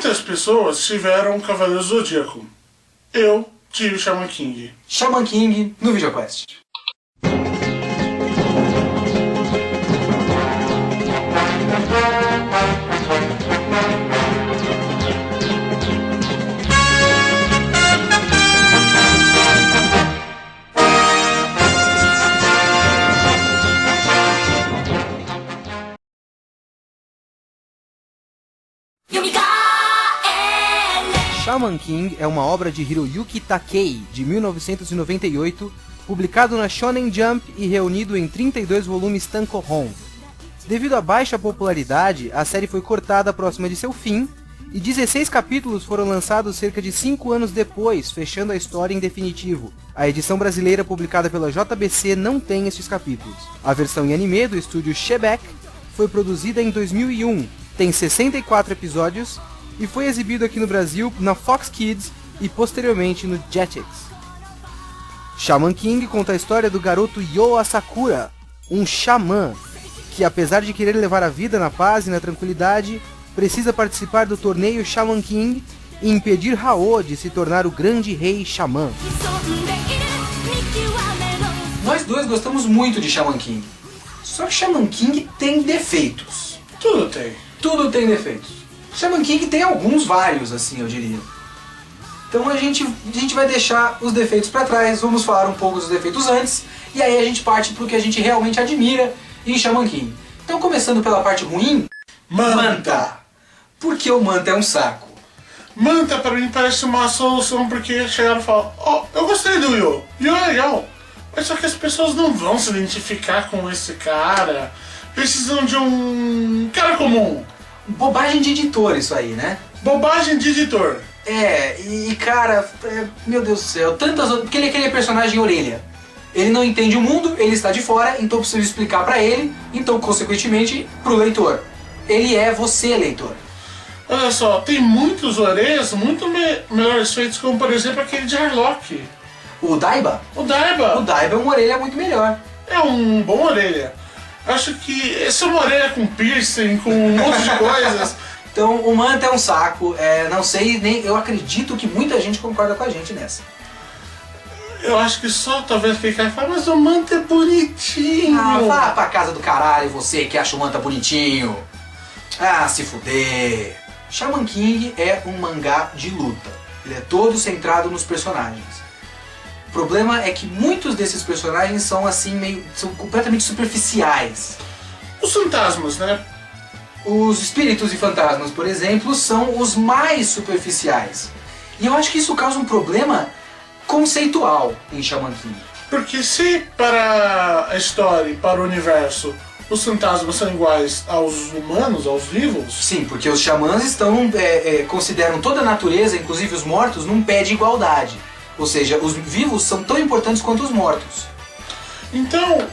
Muitas pessoas tiveram Cavaleiro Zodíaco. Eu tive Shaman King. Shaman King no VideoQuest. Shaman King é uma obra de Hiroyuki Takei, de 1998, publicado na Shonen Jump e reunido em 32 volumes Tankōbon. Devido à baixa popularidade, a série foi cortada próxima de seu fim, e 16 capítulos foram lançados cerca de 5 anos depois, fechando a história em definitivo. A edição brasileira publicada pela JBC não tem estes capítulos. A versão em anime do estúdio Shebeck foi produzida em 2001, tem 64 episódios, e foi exibido aqui no Brasil na Fox Kids e posteriormente no Jetix. Shaman King conta a história do garoto Yo Asakura, um xamã, que apesar de querer levar a vida na paz e na tranquilidade, precisa participar do torneio Shaman King e impedir Hao de se tornar o grande rei xamã. Nós dois gostamos muito de Shaman King, só que Shaman King tem defeitos. Tudo tem. Tudo tem defeitos. Shaman King tem alguns, vários, assim, eu diria. Então a gente vai deixar os defeitos pra trás, vamos falar um pouco dos defeitos antes, e aí a gente parte pro que a gente realmente admira em Shaman King. Então, começando pela parte ruim, Manta. Porque o Manta é um saco. Manta pra mim parece uma solução, porque chegaram e falaram: ó, eu gostei do Yo é legal, mas só que as pessoas não vão se identificar com esse cara, precisam de um cara comum. Bobagem de editor isso aí, né? Bobagem de editor. Cara, meu Deus do céu, tantas outras... Porque ele é aquele personagem orelha. Ele não entende o mundo, ele está de fora, então preciso explicar pra ele, então consequentemente pro leitor. Ele é você, leitor. Olha só, tem muitos orelhas muito melhores feitos, como por exemplo aquele de Harlock. O Daiba? O Daiba. O Daiba é uma orelha muito melhor. É um bom orelha. Acho que esse é uma orelha com piercing, com um monte de coisas. Então o Manta é um saco, não sei, nem eu acredito que muita gente concorda com a gente nessa. Eu acho que só talvez quem quer falar, mas o Manta é bonitinho. Ah, vá pra casa do caralho, você que acha o Manta bonitinho. Ah, se fuder. Shaman King é um mangá de luta. Ele é todo centrado nos personagens. O problema é que muitos desses personagens são assim, são completamente superficiais. Os fantasmas, né? Os espíritos e fantasmas, por exemplo, são os mais superficiais. E eu acho que isso causa um problema conceitual em Shaman King. Porque se para a história e para o universo os fantasmas são iguais aos humanos, aos vivos... Sim, porque os xamãs consideram toda a natureza, inclusive os mortos, num pé de igualdade. Ou seja, os vivos são tão importantes quanto os mortos. Então,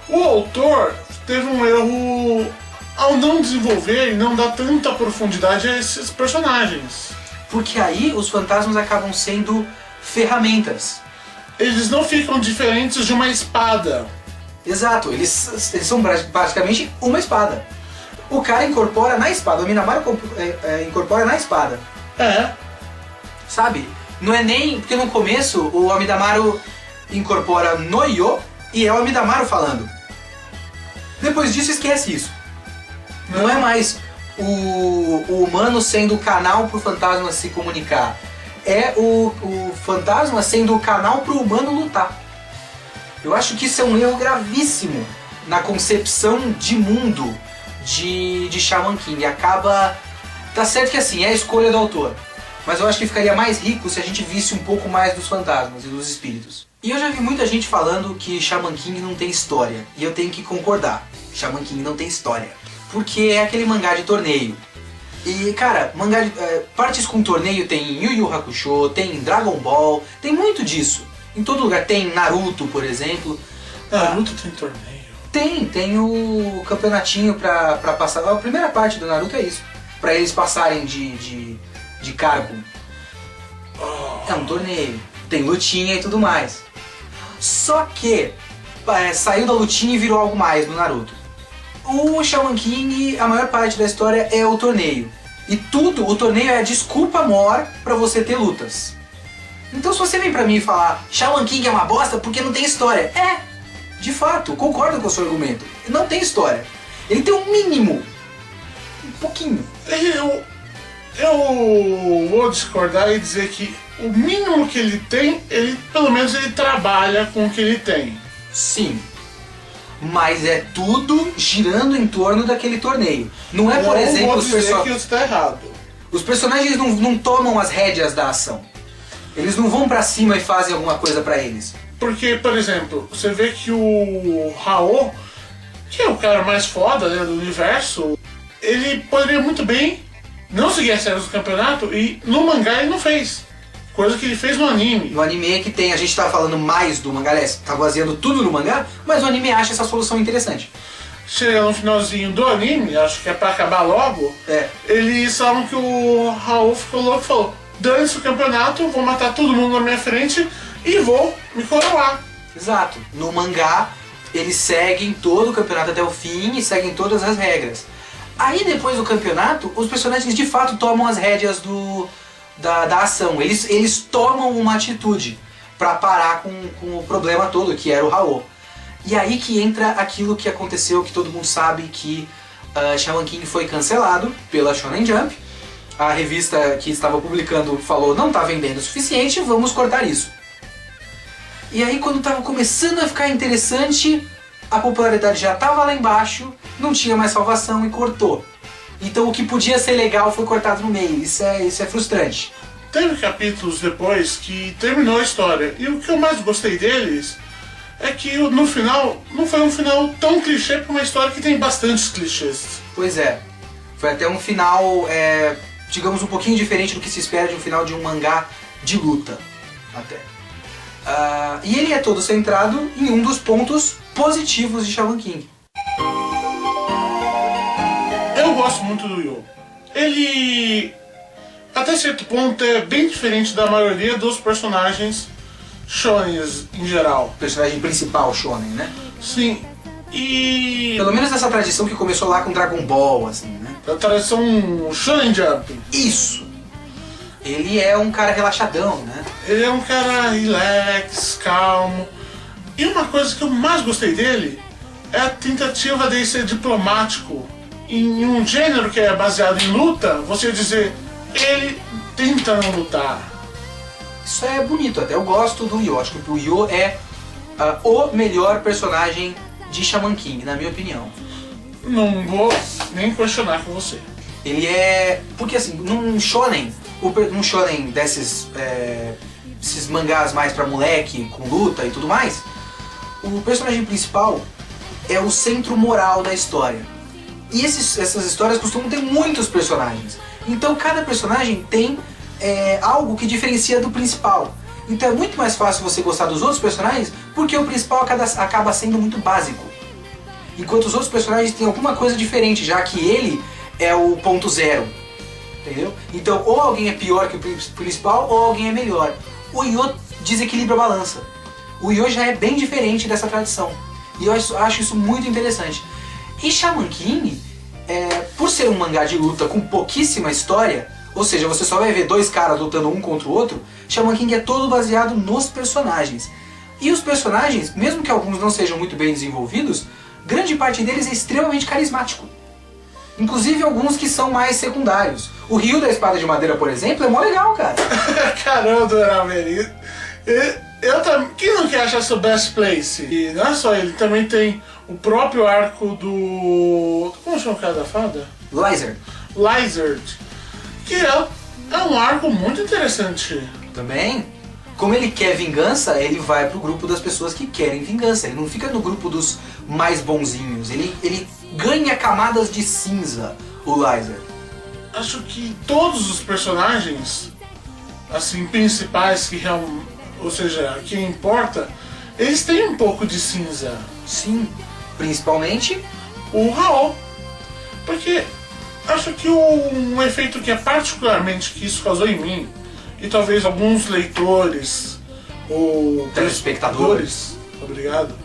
o autor teve um erro ao não desenvolver e não dar tanta profundidade a esses personagens. Porque aí os fantasmas acabam sendo ferramentas. Eles não ficam diferentes de uma espada. Exato, eles são basicamente uma espada. O cara incorpora na espada, o Minamaru incorpora na espada. Sabe? Não é nem... Porque no começo o Amidamaru incorpora no Yo e é o Amidamaru falando. Depois disso esquece isso. Não é mais o humano sendo o canal pro fantasma se comunicar. É o fantasma sendo o canal pro humano lutar. Eu acho que isso é um erro gravíssimo na concepção de mundo de Shaman King. Acaba... Tá certo que assim, é a escolha do autor. Mas eu acho que ficaria mais rico se a gente visse um pouco mais dos fantasmas e dos espíritos. E eu já vi muita gente falando que Shaman King não tem história. E eu tenho que concordar. Shaman King não tem história. Porque é aquele mangá de torneio. E, cara, partes com torneio tem Yu Yu Hakusho, tem Dragon Ball, tem muito disso. Em todo lugar. Tem Naruto, por exemplo. Naruto tem torneio? Tem o campeonatinho pra passar. A primeira parte do Naruto é isso. Pra eles passarem de cargo. É um torneio. Tem lutinha e tudo mais. Só que saiu da lutinha e virou algo mais no Naruto. O Shaman King, a maior parte da história é o torneio. E tudo, o torneio é a desculpa maior pra você ter lutas. Então se você vem pra mim e falar Shaman King é uma bosta porque não tem história. De fato, concordo com o seu argumento. Não tem história. Ele tem um mínimo. Um pouquinho. Eu vou discordar e dizer que o mínimo que ele tem, pelo menos ele trabalha com o que ele tem. Sim. Mas é tudo girando em torno daquele torneio. Não é, por exemplo, os personagens. Que está errado. Os personagens não tomam as rédeas da ação. Eles não vão pra cima e fazem alguma coisa pra eles. Porque, por exemplo, você vê que o Hao, que é o cara mais foda, né, do universo, ele poderia muito bem não seguir as regras do campeonato e no mangá ele não fez. Coisa que ele fez no anime. No anime que tem, a gente tá falando mais do mangá, aliás, tá baseando tudo no mangá, mas o anime acha essa solução interessante. Chega no finalzinho do anime, acho que é pra acabar logo, eles falam que o Hao ficou louco e falou: dane-se o campeonato, vou matar todo mundo na minha frente e vou me coroar. Exato. No mangá, eles seguem todo o campeonato até o fim e seguem todas as regras. Aí depois do campeonato, os personagens de fato tomam as rédeas da ação. Eles tomam uma atitude pra parar com o problema todo, que era o Hao. E aí que entra aquilo que aconteceu, que todo mundo sabe, que Shaman King foi cancelado pela Shonen Jump. A revista que estava publicando falou: não tá vendendo o suficiente, vamos cortar isso. E aí quando estava começando a ficar interessante, a popularidade já estava lá embaixo, não tinha mais salvação e cortou. Então o que podia ser legal foi cortado no meio, isso é frustrante. Teve capítulos depois que terminou a história, e o que eu mais gostei deles é que no final não foi um final tão clichê para uma história que tem bastantes clichês. Pois é, foi até um final, digamos, um pouquinho diferente do que se espera de um final de um mangá de luta, até. E ele é todo centrado em um dos pontos positivos de Shaman King. Eu gosto muito do Yo. Ele, até certo ponto, é bem diferente da maioria dos personagens shonens em geral. O personagem principal shonen, né? Sim. E... pelo menos essa tradição que começou lá com Dragon Ball, assim, né? A tradição Shonen Jump. Isso! Ele é um cara relaxadão, né? Ele é um cara relax, calmo. E uma coisa que eu mais gostei dele é a tentativa dele ser diplomático. Em um gênero que é baseado em luta, você dizer, ele tenta não lutar. Isso é bonito, até eu gosto do Yo. Acho que o Yo é o melhor personagem de Shaman King, na minha opinião. Não vou nem questionar com você. Ele é... porque assim, num shonen desses esses mangás mais pra moleque, com luta e tudo mais, o personagem principal é o centro moral da história. E essas histórias costumam ter muitos personagens. Então cada personagem tem algo que diferencia do principal. Então é muito mais fácil você gostar dos outros personagens porque o principal acaba sendo muito básico. Enquanto os outros personagens têm alguma coisa diferente, já que ele é o ponto zero. Entendeu? Então ou alguém é pior que o principal ou alguém é melhor. O Yo desequilibra a balança. O Yo já é bem diferente dessa tradição. E eu acho isso muito interessante. E Shaman King, por ser um mangá de luta com pouquíssima história, ou seja, você só vai ver dois caras lutando um contra o outro, Shaman King é todo baseado nos personagens. E os personagens, mesmo que alguns não sejam muito bem desenvolvidos, grande parte deles é extremamente carismático. Inclusive alguns que são mais secundários. O Ryu da Espada de Madeira, por exemplo, é mó legal, cara. Caramba, do Rameri. Quem não quer achar seu best place? E não é só ele, também tem o próprio arco do... como chama o cara da fada? Lizard. Que é um arco muito interessante. Também, como ele quer vingança, ele vai pro grupo das pessoas que querem vingança. Ele não fica no grupo dos mais bonzinhos. Ele ganha camadas de cinza, o Lizard. Acho que todos os personagens, assim, principais, ou seja, que importa, eles têm um pouco de cinza. Sim, principalmente o Hao. Porque acho que um efeito que é particularmente que isso causou em mim, e talvez alguns leitores ou telespectadores, obrigado,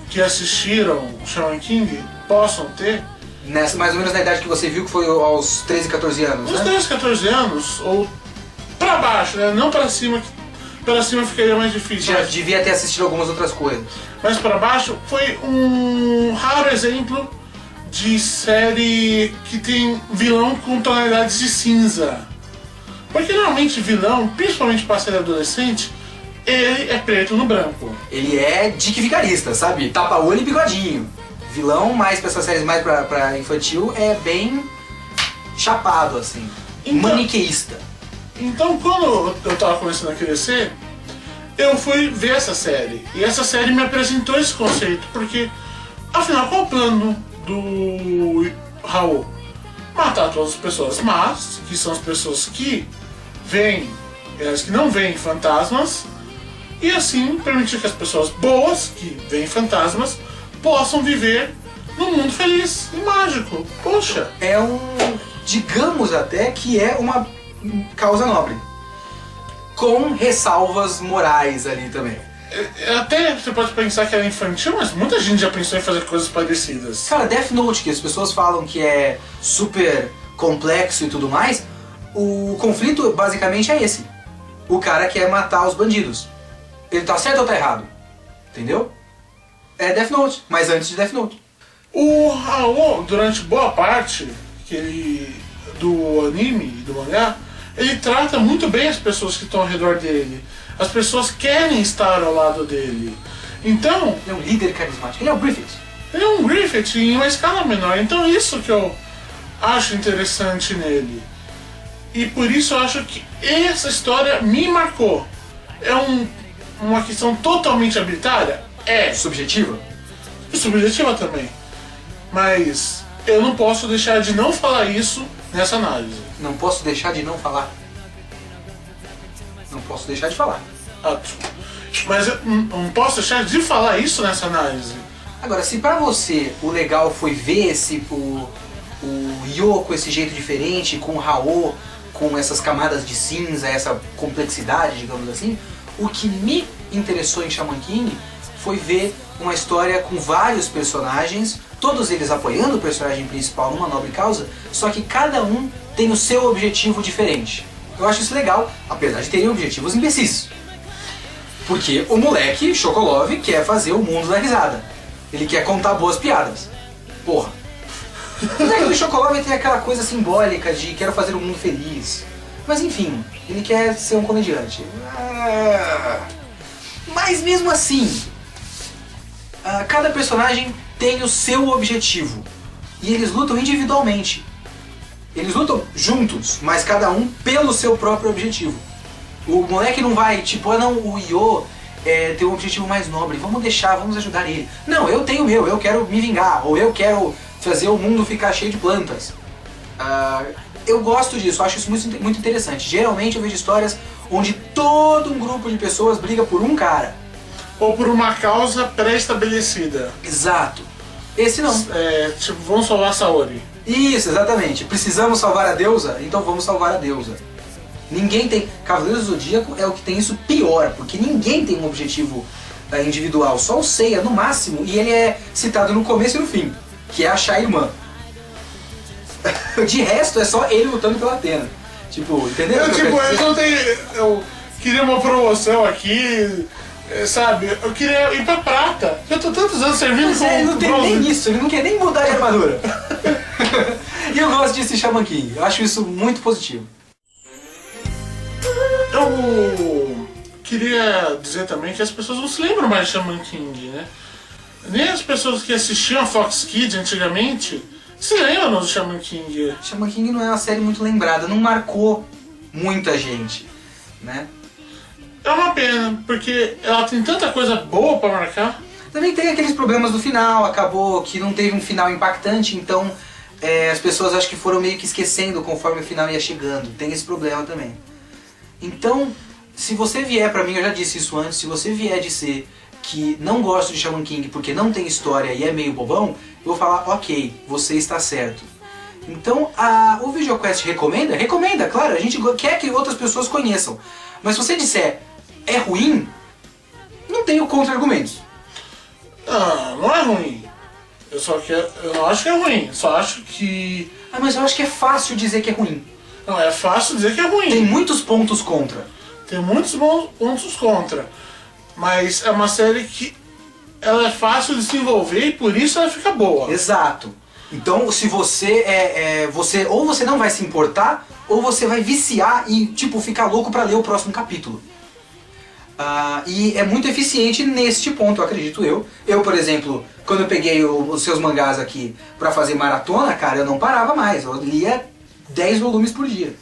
que assistiram o Shaman King possam ter, Mais ou menos na idade que você viu, que foi aos 13, 14 anos, Uns né? 13, 14 anos, ou pra baixo, né? Não pra cima, que pra cima ficaria mais difícil. Já Mas, devia ter assistido algumas outras coisas. mas pra baixo foi um raro exemplo de série que tem vilão com tonalidades de cinza. Porque normalmente vilão, principalmente pra série adolescente, ele é preto no branco. Ele é Dick Vigarista, sabe? Tapa-olho e bigodinho. Vilão, mais pra essas séries mais pra infantil, é bem chapado, assim. Então- Maniqueísta. Então, quando eu tava começando a crescer, eu fui ver essa série. E essa série me apresentou esse conceito, porque, afinal, qual é o plano do Raul? Matar todas as pessoas más, que são as pessoas que veem, as que não veem fantasmas, e assim permitir que as pessoas boas, que veem fantasmas, possam viver num mundo feliz e mágico. Poxa! É digamos até que é uma causa nobre. Com ressalvas morais ali também. Até você pode pensar que ela é infantil, mas muita gente já pensou em fazer coisas parecidas. Cara, Death Note, que as pessoas falam que é super complexo e tudo mais, o conflito basicamente é esse. O cara quer matar os bandidos. Ele tá certo ou tá errado? Entendeu? É Death Note, mas antes de Death Note. O Raul, durante boa parte do anime e do mangá, ele trata muito bem as pessoas que estão ao redor dele. As pessoas querem estar ao lado dele. Então, Ele é um líder carismático. Ele é o Griffith. ele é um Griffith em uma escala menor. Então isso que eu acho interessante nele. E por isso eu acho que essa história me marcou. É uma questão totalmente arbitrária? É. Subjetiva? E subjetiva também. Mas eu não posso deixar de não falar isso nessa análise. Não posso deixar de não falar. Não posso deixar de falar. Ah, mas eu não posso deixar de falar isso nessa análise. Agora, se pra você o legal foi ver o Yo com esse jeito diferente, com o Raul com essas camadas de cinza, essa complexidade, digamos assim, o que me interessou em Shaman King foi ver uma história com vários personagens, todos eles apoiando o personagem principal numa nobre causa, só que cada um tem o seu objetivo diferente. Eu acho isso legal, apesar de terem objetivos imbecis. Porque o moleque, Chocolove, quer fazer o mundo da risada. Ele quer contar boas piadas. Porra. O moleque do Chocolove tem aquela coisa simbólica de quero fazer o mundo feliz. Mas enfim, ele quer ser um comediante. Mas mesmo assim, cada personagem tem o seu objetivo. E eles lutam individualmente. Eles lutam juntos, mas cada um pelo seu próprio objetivo. O moleque não vai, tipo, o Yo tem um objetivo mais nobre, vamos ajudar ele. Não, eu tenho o meu, eu quero me vingar, ou eu quero fazer o mundo ficar cheio de plantas. Eu gosto disso, acho isso muito interessante. Geralmente eu vejo histórias onde todo um grupo de pessoas briga por um cara. Ou por uma causa pré-estabelecida. Exato. Esse não. Tipo, vamos salvar a Saori. Isso, exatamente. Precisamos salvar a deusa, então vamos salvar a deusa. Ninguém tem... Cavaleiros do Zodíaco é o que tem isso pior, porque ninguém tem um objetivo individual, só o Seiya no máximo, e ele é citado no começo e no fim, que é achar a irmã. De resto é só ele lutando pela Atena. Tipo, entendeu? Eu queria uma promoção aqui, sabe? Eu queria ir pra prata. Eu tô tantos anos servindo Mas como ele não tem bronze. nem isso, ele não quer nem mudar de armadura. E eu gosto disso em Shaman King, eu acho isso muito positivo. Eu queria dizer também que as pessoas não se lembram mais de Shaman King, né? Nem as pessoas que assistiam a Fox Kids antigamente se lembram do Shaman King. Shaman King não é uma série muito lembrada, não marcou muita gente, né? É uma pena, porque ela tem tanta coisa boa pra marcar. Também tem aqueles problemas do final, acabou que não teve um final impactante, então as pessoas acho que foram meio que esquecendo conforme o final ia chegando, tem esse problema também. Então, se você vier pra mim, eu já disse isso antes, se você vier dizer que não gosto de Shaman King porque não tem história e é meio bobão, eu vou falar, ok, você está certo. Então, o VideoQuest recomenda? Recomenda, claro, a gente quer que outras pessoas conheçam. Mas se você disser, é ruim, não tenho contra-argumentos. Não é ruim. Eu não acho que é ruim, só acho que... Ah, mas eu acho que é fácil dizer que é ruim. Não, é fácil dizer que é ruim. Tem muitos pontos contra. Tem muitos bons pontos contra. Mas é uma série que ela é fácil de se envolver e por isso ela fica boa. Exato. Então, se você ou você não vai se importar, ou você vai viciar e, tipo, ficar louco pra ler o próximo capítulo. E é muito eficiente neste ponto, acredito eu. Eu, por exemplo, quando eu peguei os seus mangás aqui pra fazer maratona, cara, eu não parava mais. Eu lia 10 volumes por dia.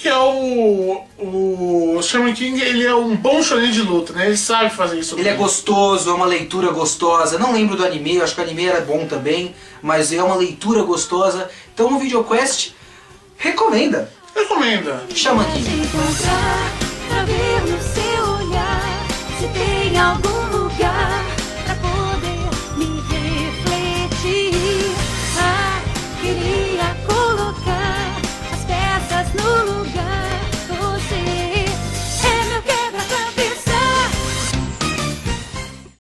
Que é o Shaman King, ele é um bom shonen de luta, né? Ele sabe fazer isso. Ele é gostoso, é uma leitura gostosa. Não lembro do anime, eu acho que o anime era bom também, mas é uma leitura gostosa. Então o VideoQuest recomenda. Recomenda. Shaman King. Pra ver no seu olhar se tem algo